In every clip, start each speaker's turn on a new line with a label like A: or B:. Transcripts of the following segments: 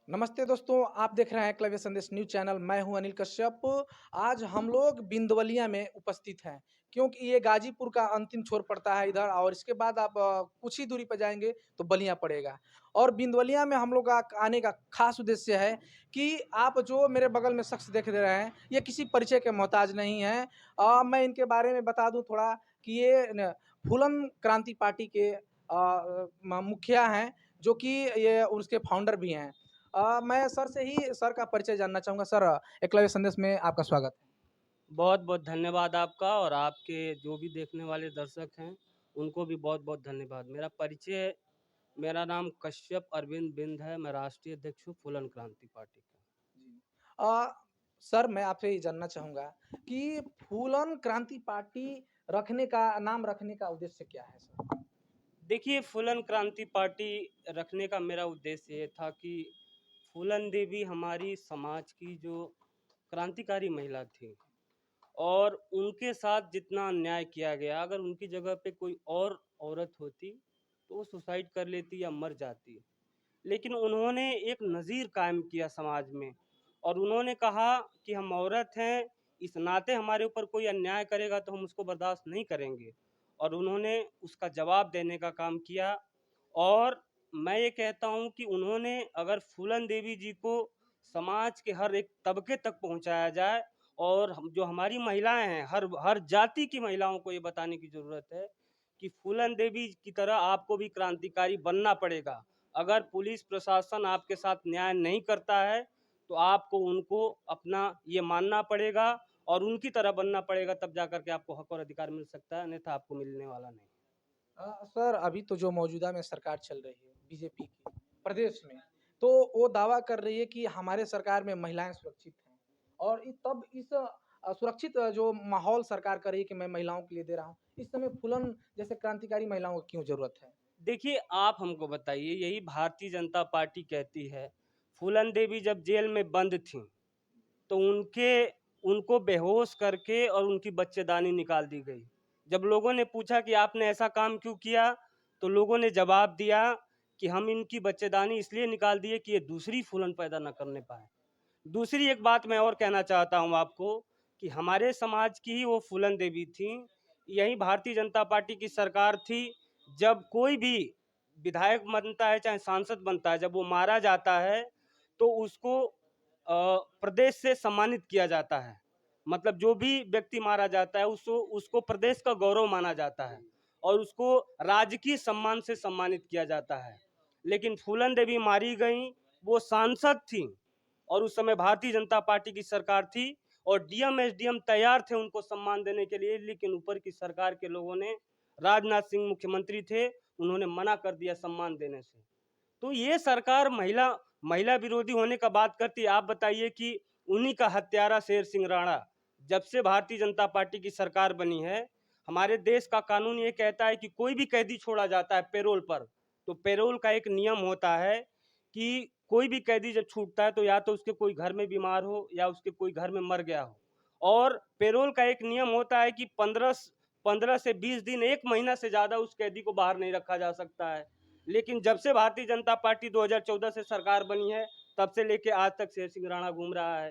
A: नमस्ते दोस्तों, आप देख रहे हैं एकलव्य संदेश न्यूज़ चैनल। मैं हूं अनिल कश्यप। आज हम लोग बिंदवलिया में उपस्थित हैं, क्योंकि ये गाजीपुर का अंतिम छोर पड़ता है इधर, और इसके बाद आप कुछ ही दूरी पर जाएंगे तो बलिया पड़ेगा। और बिंदवलिया में हम लोग का आने का खास उद्देश्य है कि आप जो मेरे बगल में शख्स देख रहे हैं, ये किसी परिचय के मोहताज नहीं है। मैं इनके बारे में बता दूं थोड़ा कि ये फूलन क्रांति पार्टी के मुखिया हैं, जो कि ये उसके फाउंडर भी हैं। मैं सर से ही सर का परिचय जानना चाहूँगा। सर, एकलव्य संदेश में आपका स्वागत है।
B: बहुत-बहुत धन्यवाद आपका और आपके जो भी देखने वाले दर्शक हैं, उनको भी बहुत-बहुत धन्यवाद। मेरा नाम कश्यप अरविंद बिंद है, मैं राष्ट्रीय अध्यक्ष हूँ फूलन क्रांति पार्टी का।
A: जी। अ, सर, मैं आपसे ये जानना चाहूँगा कि फूलन क्रांति पार्टी नाम रखने का उद्देश्य क्या है सर?
B: देखिए, फूलन क्रांति पार्टी रखने का मेरा उद्देश्य ये था कि फूलन देवी हमारी समाज की जो क्रांतिकारी महिला थी और उनके साथ जितना अन्याय किया गया, अगर उनकी जगह पे कोई और औरत होती, तो वो सुसाइड कर लेती या मर जाती। लेकिन उन्होंने एक नज़ीर कायम किया समाज में और उन्होंने कहा कि हम औरत हैं, इस नाते हमारे ऊपर कोई अन्याय करेगा तो हम उसको बर्दाश्त नहीं करेंगे। और उन्होंने उसका जवाब देने का काम किया। और मैं ये कहता हूँ कि उन्होंने अगर फूलन देवी जी को समाज के हर एक तबके तक पहुँचाया जाए और जो हमारी महिलाएं हैं, हर हर जाति की महिलाओं को ये बताने की ज़रूरत है कि फूलन देवी की तरह आपको भी क्रांतिकारी बनना पड़ेगा। अगर पुलिस प्रशासन आपके साथ न्याय नहीं करता है तो आपको उनको अपना ये मानना पड़ेगा और उनकी तरह बनना पड़ेगा, तब जाकर के आपको हक और अधिकार मिल सकता है, अन्यथा आपको मिलने वाला नहीं।
A: सर, अभी तो जो मौजूदा में सरकार चल रही है बीजेपी की प्रदेश में, तो वो दावा कर रही है कि हमारे सरकार में महिलाएं सुरक्षित हैं। और तब इस सुरक्षित जो माहौल सरकार कर रही है कि मैं महिलाओं के लिए दे रहा हूँ, इस समय फूलन जैसे क्रांतिकारी महिलाओं को क्यों जरूरत है?
B: देखिए, आप हमको बताइए, यही भारतीय जनता पार्टी कहती है, फूलन देवी जब जेल में बंद थीं, तो उनको बेहोश करके और उनकी बच्चेदानी निकाल दी गई। जब लोगों ने पूछा कि आपने ऐसा काम क्यों किया, तो लोगों ने जवाब दिया कि हम इनकी बच्चेदानी इसलिए निकाल दिए कि ये दूसरी फूलन पैदा न करने पाएँ। दूसरी एक बात मैं और कहना चाहता हूँ आपको कि हमारे समाज की ही वो फूलन देवी थीं। यही भारतीय जनता पार्टी की सरकार थी, जब कोई भी विधायक बनता है, चाहे सांसद बनता है, जब वो मारा जाता है, तो उसको प्रदेश से सम्मानित किया जाता है। मतलब जो भी व्यक्ति मारा जाता है, उसको उसको प्रदेश का गौरव माना जाता है और उसको राजकीय सम्मान से सम्मानित किया जाता है। लेकिन फूलन देवी मारी गईं, वो सांसद थीं और उस समय भारतीय जनता पार्टी की सरकार थी और डीएम एसडीएम तैयार थे उनको सम्मान देने के लिए, लेकिन ऊपर की सरकार के लोगों ने, राजनाथ सिंह मुख्यमंत्री थे, उन्होंने मना कर दिया सम्मान देने से। तो ये सरकार महिला महिला विरोधी होने का बात करती है। आप बताइए कि उन्हीं का हत्यारा शेर सिंह राणा, जब से भारतीय जनता पार्टी की सरकार बनी है, हमारे देश का कानून ये कहता है कि कोई भी कैदी छोड़ा जाता है पैरोल पर, तो पैरोल का एक नियम होता है कि कोई भी कैदी जब छूटता है तो या तो उसके कोई घर में बीमार हो या उसके कोई घर में मर गया हो। और पैरोल का एक नियम होता है कि 15 से 20 दिन, 1 महीना से ज़्यादा उस कैदी को बाहर नहीं रखा जा सकता है। लेकिन जब से भारतीय जनता पार्टी 2014 से सरकार बनी है, तब से लेके आज तक शेर सिंह राणा घूम रहा है,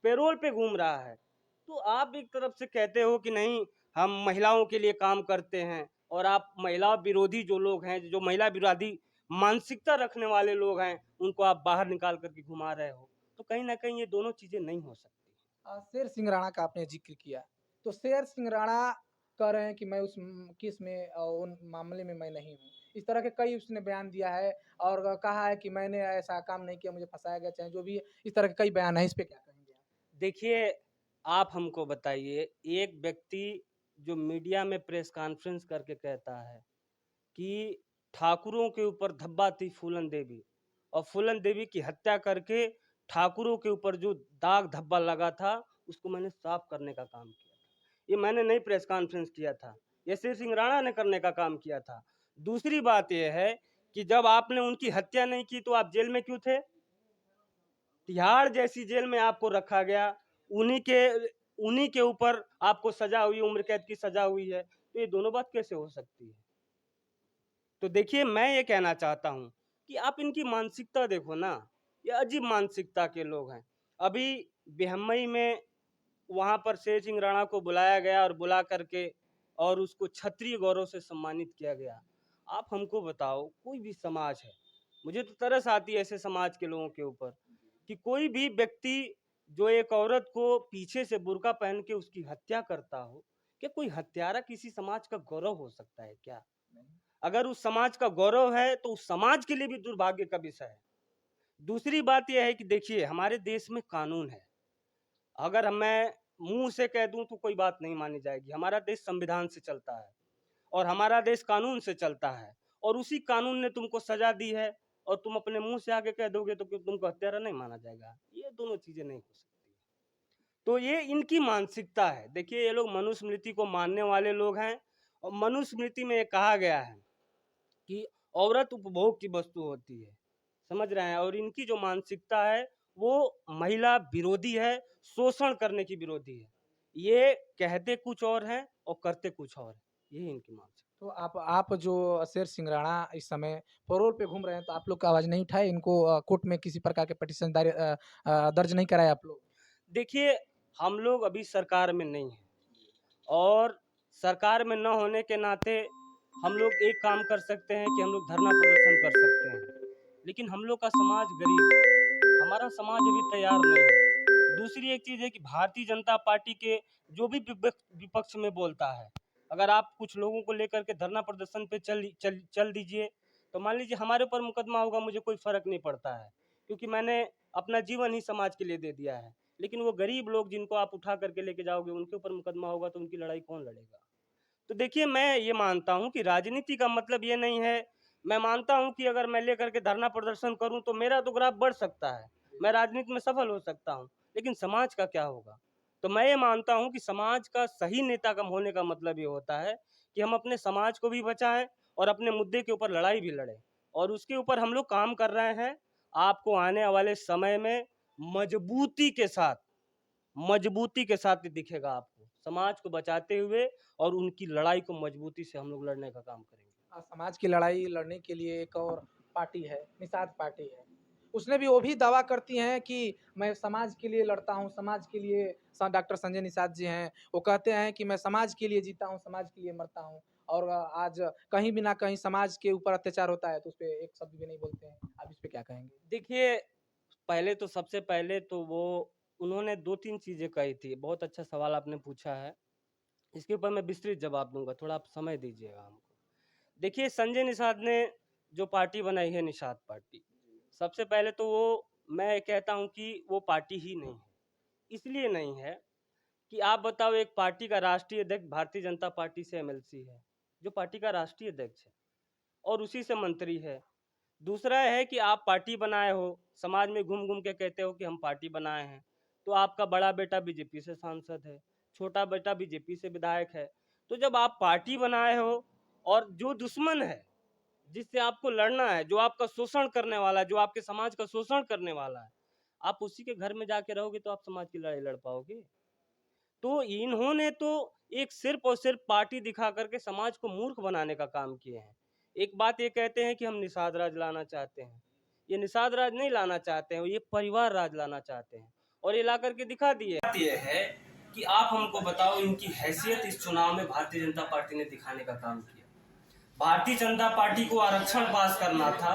B: पैरोल पे घूम रहा है। तो आप एक तरफ से कहते हो कि नहीं, हम महिलाओं के लिए काम करते हैं, और आप महिला विरोधी जो लोग हैं, जो महिला विरोधी मानसिकता रखने वाले लोग हैं, उनको आप बाहर निकाल करके घुमा रहे हो। तो कहीं न कहीं ये दोनों चीज़ें नहीं हो सकती।
A: शेर सिंह राणा का आपने ज़िक्र किया, तो शेर सिंह राणा कह रहे हैं कि मैं उस केस में उन मामले में मैं नहीं हूँ। इस तरह के कई उसने बयान दिया है और कहा है कि मैंने ऐसा काम नहीं किया, मुझे फँसाया गया, चाहे जो भी है। इस तरह के कई बयान हैं, इस पे क्या कहेंगे आप?
B: देखिए, आप हमको बताइए, एक व्यक्ति जो मीडिया में प्रेस कॉन्फ्रेंस करके कहता है कि ठाकुरों के ऊपर धब्बा थी फूलन देवी, और फूलन देवी की हत्या करके ठाकुरों के ऊपर जो दाग धब्बा लगा था, उसको मैंने साफ करने का काम किया था। ये मैंने नहीं प्रेस कॉन्फ्रेंस किया था, ये शेर सिंह राणा ने करने का काम किया था। दूसरी बात यह है कि जब आपने उनकी हत्या नहीं की तो आप जेल में क्यों थे? तिहाड़ जैसी जेल में आपको रखा गया, उन्हीं के उन्हीं के ऊपर आपको सजा हुई, उम्र कैद की सजा हुई है, तो ये दोनों बात कैसे हो सकती है? तो देखिए, मैं ये कहना चाहता हूँ कि आप इनकी मानसिकता देखो ना। ये अजीब मानसिकता के लोग हैं। अभी बिहमई में वहाँ पर शेर सिंह राणा को बुलाया गया और बुला करके और उसको क्षत्रिय गौरव से सम्मानित किया गया। आप हमको बताओ, कोई भी समाज है, मुझे तो तरस आती है ऐसे समाज के लोगों के ऊपर कि कोई भी व्यक्ति जो एक औरत को पीछे से बुर्का पहन के उसकी हत्या करता हो, क्या कोई हत्यारा किसी समाज का गौरव हो सकता है क्या? अगर उस समाज का गौरव है तो उस समाज के लिए भी दुर्भाग्य का विषय है। दूसरी बात यह है कि देखिए, हमारे देश में कानून है। अगर मैं मुंह से कह दूं तो कोई बात नहीं मानी जाएगी। हमारा देश संविधान से चलता है और हमारा देश कानून से चलता है, और उसी कानून ने तुमको सजा दी है और तुम अपने मुंह से आके कह दोगे तो क्यों तुमको हत्यारा नहीं माना जाएगा? ये दोनों चीजें नहीं हो सकती। तो ये इनकी मानसिकता है। देखिए, ये लोग मनुस्मृति को मानने वाले लोग हैं, और मनुस्मृति में ये कहा गया है कि औरत उपभोग की वस्तु होती है, समझ रहे हैं? और इनकी जो मानसिकता है वो महिला विरोधी है, शोषण करने की विरोधी है। ये कहते कुछ और हैं और करते कुछ और है। यही इनकी मानसिकता।
A: तो आप जो शेर सिंह राणा इस समय पैरोल पे घूम रहे हैं, तो आप लोग का आवाज़ नहीं उठाए? इनको कोर्ट में किसी प्रकार के पिटीशन दर्ज नहीं कराए आप लोग?
B: देखिए, हम लोग अभी सरकार में नहीं हैं, और सरकार में न होने के नाते हम लोग एक काम कर सकते हैं कि हम लोग धरना प्रदर्शन कर सकते हैं, लेकिन हम लोग का समाज गरीब है, हमारा समाज अभी तैयार नहीं है। दूसरी एक चीज़ है कि भारतीय जनता पार्टी के जो भी विपक्ष में बोलता है, अगर आप कुछ लोगों को लेकर के धरना प्रदर्शन पे चल दीजिए, तो मान लीजिए हमारे ऊपर मुकदमा होगा, मुझे कोई फर्क नहीं पड़ता है, क्योंकि मैंने अपना जीवन ही समाज के लिए दे दिया है। लेकिन वो गरीब लोग जिनको आप उठा करके लेके जाओगे, उनके ऊपर मुकदमा होगा तो उनकी लड़ाई कौन लड़ेगा? तो देखिए, मैं ये मानता हूँ कि राजनीति का मतलब ये नहीं है। मैं मानता हूँ कि अगर मैं लेकर के धरना प्रदर्शन करूँ तो मेरा तो ग्राफ बढ़ सकता है, मैं राजनीति में सफल हो सकता हूँ, लेकिन समाज का क्या होगा? तो मैं ये मानता हूँ कि समाज का सही नेता कम होने का मतलब ये होता है कि हम अपने समाज को भी बचाएं और अपने मुद्दे के ऊपर लड़ाई भी लड़ें, और उसके ऊपर हम लोग काम कर रहे हैं। आपको आने वाले समय में मजबूती के साथ मजबूती के साथ ही दिखेगा आपको, समाज को बचाते हुए, और उनकी लड़ाई को मजबूती से हम लोग लड़ने का काम करेंगे।
A: समाज की लड़ाई लड़ने के लिए एक और पार्टी है, निषाद पार्टी है। उसने भी वो भी दावा करती हैं कि मैं समाज के लिए लड़ता हूँ, समाज के लिए डॉक्टर संजय निषाद जी हैं, वो कहते हैं कि मैं समाज के लिए जीता हूँ, समाज के लिए मरता हूँ। और आज कहीं भी ना कहीं समाज के ऊपर अत्याचार होता है तो उस पे एक शब्द भी नहीं बोलते हैं। आप इस पे क्या कहेंगे?
B: देखिए, सबसे पहले तो वो उन्होंने 2-3 चीज़ें कही थी। बहुत अच्छा सवाल आपने पूछा है। इसके ऊपर मैं विस्तृत जवाब दूँगा, थोड़ा आप समय दीजिएगा हमको। देखिए, संजय निषाद ने जो पार्टी बनाई है, निषाद पार्टी, सबसे पहले तो वो मैं कहता हूँ कि वो पार्टी ही नहीं है। इसलिए नहीं है कि आप बताओ, एक पार्टी का राष्ट्रीय अध्यक्ष भारतीय जनता पार्टी से एमएलसी है, जो पार्टी का राष्ट्रीय अध्यक्ष है, और उसी से मंत्री है। दूसरा है कि आप पार्टी बनाए हो, समाज में घूम घूम के कहते हो कि हम पार्टी बनाए हैं, तो आपका बड़ा बेटा बीजेपी से सांसद है, छोटा बेटा बीजेपी से विधायक है। तो जब आप पार्टी बनाए हो और जो दुश्मन है, जिससे आपको लड़ना है, जो आपका शोषण करने वाला है, जो आपके समाज का शोषण करने वाला है, आप उसी के घर में जाके रहोगे तो आप समाज की लड़ाई लड़ पाओगे? तो इन्होंने तो एक सिर्फ और सिर्फ पार्टी दिखा करके समाज को मूर्ख बनाने का काम किए हैं। एक बात ये कहते हैं कि हम निषाद राज लाना चाहते हैं। ये निषाद राज नहीं लाना चाहते हैं, ये परिवार राज लाना चाहते हैं, और ये ला करके दिखा दिए। बात ये है कि आप हमको बताओ, इनकी हैसियत इस चुनाव में भारतीय जनता पार्टी ने दिखाने का काम किया। भारतीय जनता पार्टी को आरक्षण पास करना था।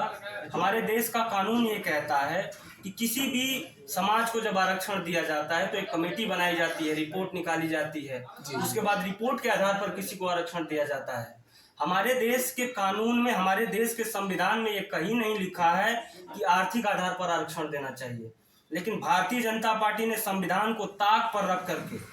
B: हमारे देश का कानून ये कहता है कि किसी भी समाज को जब आरक्षण दिया जाता है तो एक कमेटी बनाई जाती है, रिपोर्ट निकाली जाती है, उसके बाद रिपोर्ट के आधार पर किसी को आरक्षण दिया जाता है। हमारे देश के कानून में, हमारे देश के संविधान में ये कहीं नहीं लिखा है कि आर्थिक आधार पर आरक्षण देना चाहिए, लेकिन भारतीय जनता पार्टी ने संविधान को ताक पर रख करके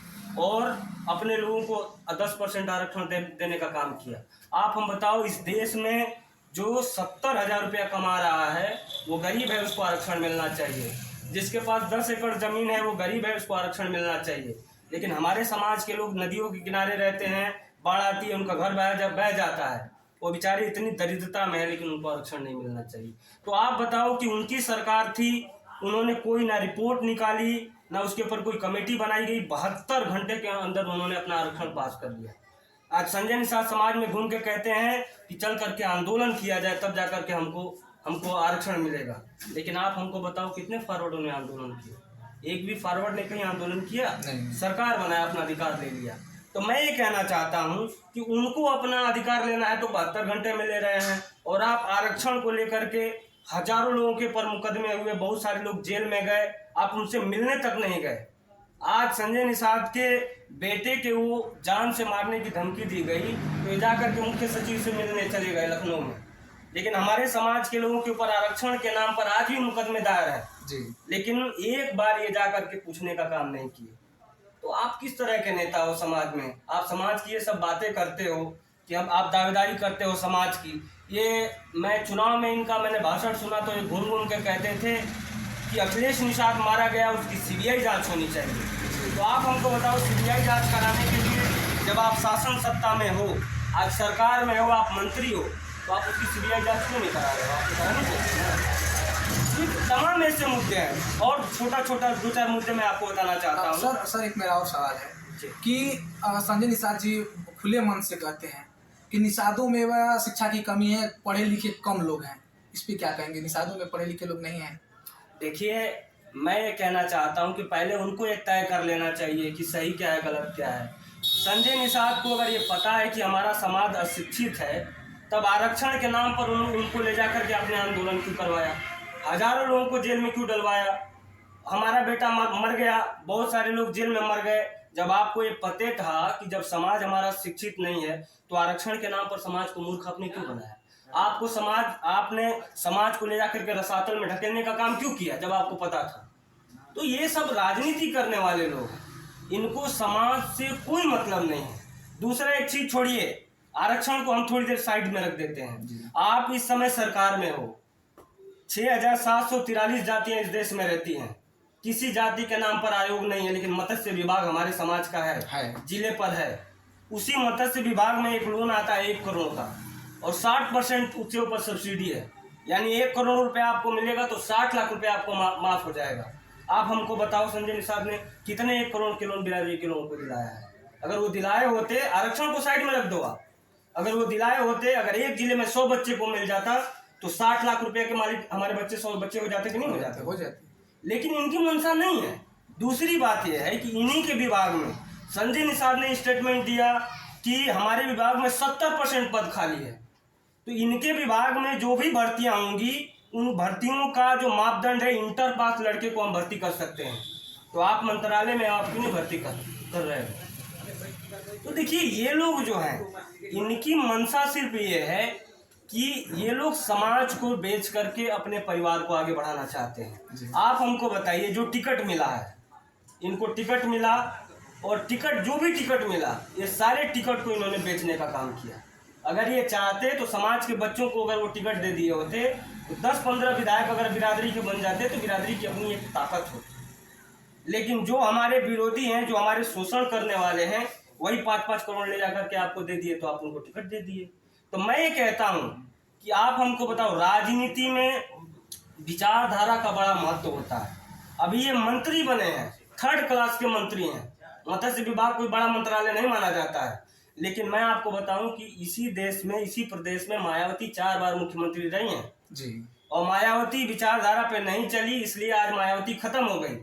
B: और अपने लोगों को 10% आरक्षण देने का काम किया। आप हम बताओ, इस देश में जो 70,000 रुपया कमा रहा है वो गरीब है, उसको आरक्षण मिलना चाहिए। जिसके पास 10 एकड़ जमीन है वो गरीब है, उसको आरक्षण मिलना चाहिए। लेकिन हमारे समाज के लोग नदियों के किनारे रहते हैं, बाढ़ आती है, उनका घर बह जाता है, वो बेचारे इतनी दरिद्रता में है, लेकिन उनको आरक्षण नहीं मिलना चाहिए। तो आप बताओ कि उनकी सरकार थी, उन्होंने कोई ना रिपोर्ट निकाली, ना उसके ऊपर कोई कमेटी बनाई गई, 72 घंटे के अंदर उन्होंने अपना आरक्षण पास कर लिया। आज संजय निषाद समाज में घूम के कहते हैं कि चल करके आंदोलन किया जाए, तब जाकर के हमको हमको आरक्षण मिलेगा। लेकिन आप हमको बताओ कितने फॉरवर्डों ने आंदोलन किया? एक भी फॉरवर्ड ने कहीं आंदोलन किया? सरकार बनाया, अपना अधिकार ले लिया। तो मैं ये कहना चाहता हूँ कि उनको अपना अधिकार लेना है तो 72 घंटे में ले रहे हैं, और आप आरक्षण को लेकर के हजारों लोगों के पर मुकदमे हुए, बहुत सारे लोग जेल में गए, आप उनसे मिलने तक नहीं गए। आज संजय निषाद के बेटे के वो जान से मारने की धमकी दी गई तो ये जाकर के मुख्य सचिव से मिलने चले गए लखनऊ में। लेकिन हमारे समाज के लोगों के ऊपर आरक्षण के नाम पर आज भी मुकदमे दायर है जी, लेकिन एक बार ये जाकर के पूछने का काम नहीं किए। तो आप किस तरह के नेता हो समाज में? आप समाज की ये सब बातें करते हो कि आप दावेदारी करते हो समाज की। ये मैं चुनाव में इनका मैंने भाषण सुना तो ये घूम घूम के कहते थे कि अखिलेश निषाद मारा गया, उसकी सीबीआई जांच होनी चाहिए। तो आप हमको बताओ, सीबीआई जांच कराने के लिए जब आप शासन सत्ता में हो, आज सरकार में हो, आप मंत्री हो, तो आप उसकी सीबीआई जांच क्यों नहीं करा रहे हो? आपको करानी चाहिए। तमाम ऐसे मुद्दे हैं, और छोटा छोटा 2-4 मुद्दे मैं आपको बताना चाहता हूँ।
C: सर एक मेरा और सवाल है कि संजय निषाद जी खुले मन से कहते हैं कि निषादों में वह शिक्षा की कमी है, पढ़े लिखे कम लोग हैं। इस पर क्या कहेंगे? निषादों में पढ़े लिखे लोग नहीं हैं।
B: देखिए, मैं ये कहना चाहता हूं कि पहले उनको एक तय कर लेना चाहिए कि सही क्या है, गलत क्या है। संजय निषाद को अगर ये पता है कि हमारा समाज अशिक्षित है, तब आरक्षण के नाम पर उनको ले जाकर के आपने आंदोलन क्यों करवाया? हजारों लोगों को जेल में क्यों डलवाया? हमारा बेटा मर गया, बहुत सारे लोग जेल में मर गए। जब आपको ये पते था कि जब समाज हमारा शिक्षित नहीं है तो आरक्षण के नाम पर समाज को मूर्ख आपने क्यों बनाया? आपने समाज को ले जाकर के रसातल में ढकेलने का काम क्यों किया जब आपको पता था? तो ये सब राजनीति करने वाले लोग, इनको समाज से कोई मतलब नहीं है। दूसरा एक चीज छोड़िए, आरक्षण को हम थोड़ी देर साइड में रख देते हैं। आप इस समय सरकार में हो, 6743 जातियां इस देश में रहती हैं, किसी जाति के नाम पर आयोग नहीं है, लेकिन मत्स्य विभाग हमारे समाज का है, जिले पर है। उसी मत्स्य विभाग में एक लोन आता है 1 करोड़ का, और 60% उसके ऊपर सब्सिडी है। यानी 1 करोड़ रुपया आपको मिलेगा तो 60 लाख रुपया आपको माफ हो जाएगा। आप हमको बताओ, संजय निषाद ने कितने 1 करोड़ के लोन बिरादरी के लोगों को दिलाया है? अगर वो दिलाए होते, आरक्षण को साइड में रख दो आप, अगर वो दिलाए होते, अगर एक जिले में 100 बच्चे को मिल जाता तो 60 लाख रुपए के मालिक हमारे बच्चे 100 बच्चे हो जाते कि नहीं हो जाते?
C: हो जाते।
B: लेकिन इनकी मंशा नहीं है। दूसरी बात यह है कि इन्हीं के विभाग में संजय निषाद ने स्टेटमेंट दिया कि हमारे विभाग में 70% पद खाली है। तो इनके विभाग में जो भी भर्तियां होंगी, उन भर्तियों का जो मापदंड है, इंटर पास लड़के को हम भर्ती कर सकते हैं। तो आप मंत्रालय में आप क्यों नहीं भर्ती कर रहे हो? तो देखिए, ये लोग जो हैं, इनकी मंशा सिर्फ ये है कि ये लोग समाज को बेच करके अपने परिवार को आगे बढ़ाना चाहते हैं। आप हमको बताइए, जो टिकट मिला है, इनको टिकट मिला, और टिकट जो भी टिकट मिला, ये सारे टिकट को इन्होंने बेचने का काम किया। अगर ये चाहते तो समाज के बच्चों को अगर वो टिकट दे दिए होते तो 10-15 विधायक अगर बिरादरी के बन जाते तो बिरादरी की अपनी एक ताकत होती। लेकिन जो हमारे विरोधी हैं, जो हमारे शोषण करने वाले हैं, वही 5-5 करोड़ ले जाकर के आपको दे दिए तो आप उनको टिकट दे दिए। तो मैं ये कहता हूं कि आप हमको बताओ, राजनीति में विचारधारा का बड़ा महत्व होता है। अभी ये मंत्री बने हैं, 3rd क्लास के मंत्री हैं। मत्स्य विभाग कोई बड़ा मंत्रालय नहीं माना जाता है। लेकिन मैं आपको बताऊं कि इसी देश में, इसी प्रदेश में मायावती 4 बार मुख्यमंत्री रही हैं जी, और मायावती विचारधारा पे नहीं चली, इसलिए आज मायावती खत्म हो गई।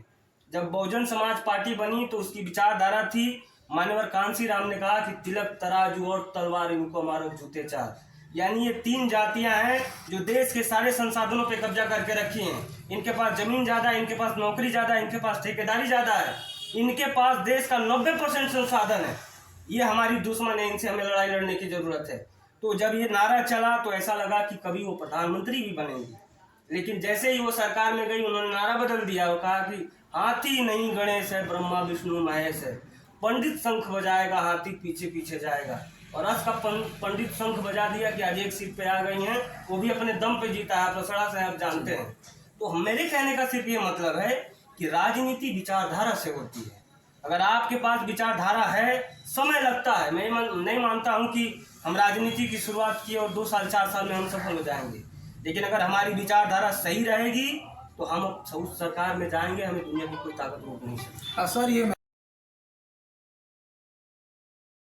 B: जब बहुजन समाज पार्टी बनी तो उसकी विचारधारा थी, मान्यवर कांसी राम ने कहा कि तिलक, तराजू और तलवार, इनको मारो जूते 4। यानी ये 3 जातियां हैं जो देश के सारे संसाधनों पे कब्जा करके रखी हैं। इनके पास जमीन ज्यादा है, इनके पास नौकरी ज्यादा है, इनके पास ठेकेदारी ज्यादा है, इनके पास देश का 90% संसाधन है। ये हमारी दुश्मन है, इनसे हमें लड़ाई लड़ने की जरूरत है। तो जब ये नारा चला तो ऐसा लगा कि कभी वो प्रधानमंत्री भी बनेंगे। लेकिन जैसे ही वो सरकार में गई, उन्होंने नारा बदल दिया और कहा कि हाथी नहीं गणेश है, ब्रह्मा विष्णु महेश है, पंडित शंख बजाएगा, हाथी पीछे पीछे जाएगा। और आज का पंडित शंख बजा दिया कि आज एक सीट पे आ गई हैं, वो भी अपने दम पे जीता है। आप रसड़ा से आप जानते हैं। तो मेरे कहने का सिर्फ ये मतलब है कि राजनीति विचारधारा से होती है। अगर आपके पास विचारधारा है, समय लगता है, मैं नहीं मानता हूं कि हम राजनीति की शुरुआत की और 2 साल 4 साल में हम सफल हो जाएंगे। लेकिन अगर हमारी विचारधारा सही रहेगी तो हम उस सरकार में जाएंगे, हमें दुनिया की कोई ताकत रोक नहीं सकती।
C: सर, ये